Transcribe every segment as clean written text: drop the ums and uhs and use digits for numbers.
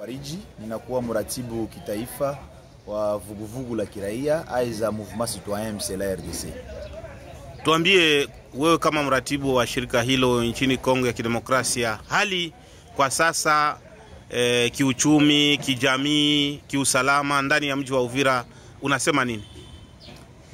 Fariji, ninakuwa mratibu kitaifa wa vuguvugu la kiraia aiza Mouvement Citoyen MCLA RDC. Tuambie wewe kama mratibu wa shirika hilo nchini Kongo ya Kidemokrasia, hali kwa sasa kiuchumi, kijamii, kiusalama ndani ya mji wa Uvira unasema nini?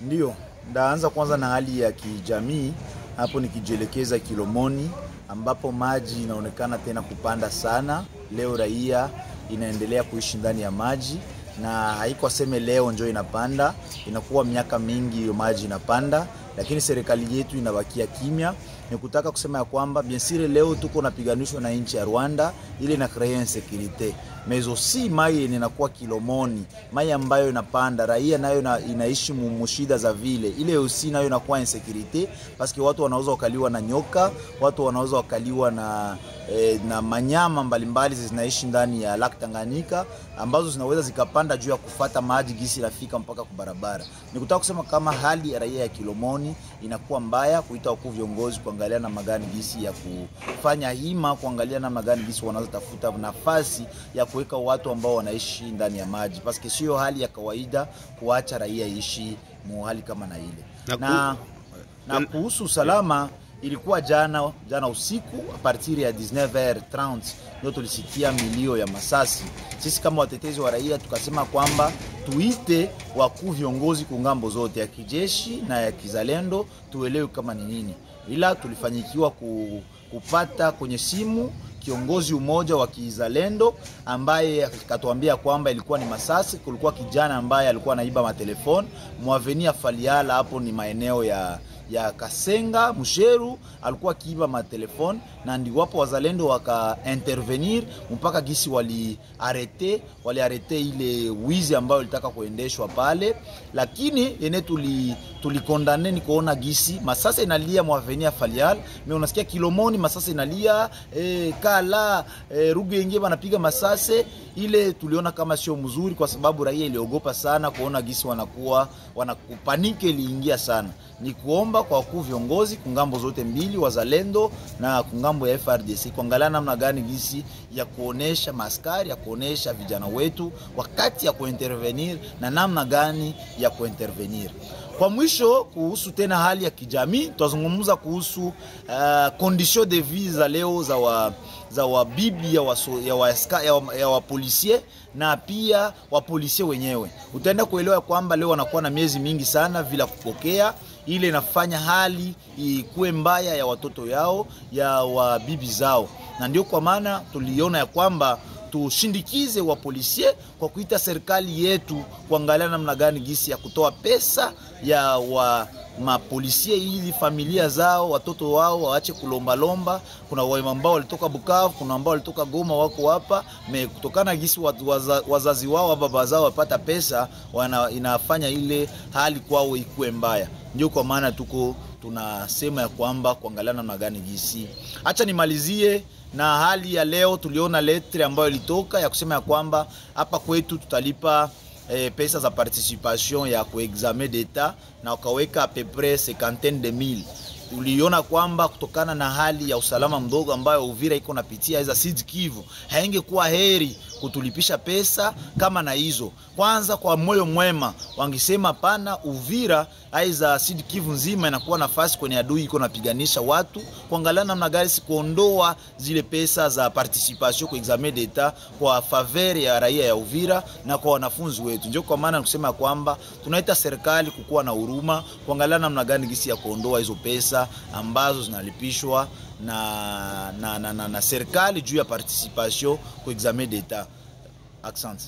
Ndio, ndaanza kwanza na hali ya kijamii. Hapo nikijielekeza Kilomoni ambapo maji inaonekana tena kupanda sana. Leo raia inaendelea kuishi ndani ya maji, na haiko sema leo njoo inapanda, inakuwa miaka mingi hiyo maji inapanda, lakini serikali yetu inabakia kimya. Ni kutaka kusema ya kwamba biensire leo tuko napiganishwa na nchi ya Rwanda ile na créer insécurité, mais aussi mai inakuwa Kilomoni, mai ambayo inapanda, raia nayo inaishi mushida za vile ile aussi nayo inakuwa insécurité, parce que watu wanaweza wakaliwa na nyoka, watu wanaweza wakaliwa na manyama mbalimbali zinaishi ndani ya Lake Tanganyika ambazo zinaweza zikapanda juu ya kufata maji gisi rafika mpaka kubarabara. Nikutaka kusema kama hali ya raia ya Kilomoni inakuwa mbaya, kuita wakuu viongozi kuangalia na magani gisi ya kufanya hima, kuangalia na magani gisi wanaweza tafuta nafasi ya kuweka watu ambao wanaishi ndani ya maji, paske sio hali ya kawaida kuacha raia ishi muhali kama na ile. Na kuhusu usalama, ilikuwa jana usiku a partir ya 19h30 ndio tulisikia milio ya masasi. Sisi kama watetezi wa raia tukasema kwamba tuite wakuu viongozi kungambo zote ya kijeshi na ya kizalendo tuelewe kama ni nini. Ila tulifanyikiwa kupata kwenye simu kiongozi umoja wa kizalendo ambaye akatuambia kwamba ilikuwa ni masasi. Kulikuwa kijana ambaye alikuwa anaiba matelefoni muavenia Faliala, hapo ni maeneo ya Kasenga Musheru, alikuwa kiiba matelefoni, na ndio wapo wazalendo waka intervenir mpaka gisi wali arete ile wizi ambayo ilitaka kuendeshwa pale. Lakini ene tulikondane ni kuona gisi masasa inalia muavenia Falial, me unasikia Kilomoni masasa inalia, Kala Rugenge banapiga masase ile. Tuliona kama sio mzuri, kwa sababu raia iliogopa sana kuona gisi wanakupanike iliingia sana. Ni kuomba kwa wakuu viongozi kungambo zote mbili, wazalendo na kungambo ya FRDC, kuangalia namna gani gisi ya kuonesha maskari, ya kuonesha vijana wetu wakati ya kuintervenir na namna gani ya kuintervenir. Kwa mwisho, kuhusu tena hali ya kijamii, tutazungumza kuhusu condition de vie za leo za wabibi ya wapolisie na pia wapolisie wenyewe. Utaenda kuelewa kwamba leo wanakuwa na miezi mingi sana bila kupokea, ile inafanya hali ikuwe mbaya ya watoto yao, ya wabibi zao. Na ndio kwa maana tuliona ya kwamba tushindikize wa polisie kwa kuita serikali yetu kuangalia namna gani gisi ya kutoa pesa ya mapolisie ili familia zao, watoto wao waache kulomba. Kuna wao ambao walitoka Bukavu, kuna ambao walitoka Goma wako hapa, kutokana gisi wazazi wao baba zao wapata pesa, inafanya ile hali kwao ikuwe mbaya. Ndio kwa maana tunasema ya kwamba kuangalia namna gani gisi. Acha nimalizie na hali ya leo. Tuliona letre ambayo ilitoka ya kusema ya kwamba hapa kwetu tutalipa pesa za participation ya examen d'etat, na wakaweka à peu près 50,000. Tuliona kwamba kutokana na hali ya usalama mdogo ambayo Uvira iko napitia za Sud Kivu, haingekuwa heri kutulipisha pesa kama na hizo. Kwanza kwa moyo mwema wangisema pana Uvira aiza Sud Kivu nzima inakuwa nafasi kwenye adui iko napiganisha watu, kuangalia namna gani kuondoa zile pesa za participation kwa examen d'etat kwa faveur ya raia ya Uvira na kwa wanafunzi wetu. Ndio kwa maana kusema kwamba tunaita serikali kukuwa na huruma, kuangalia namna gani gisi ya kuondoa hizo pesa ambazo zinalipishwa na serikali juu ya participation kwa examen d'etat. Accent.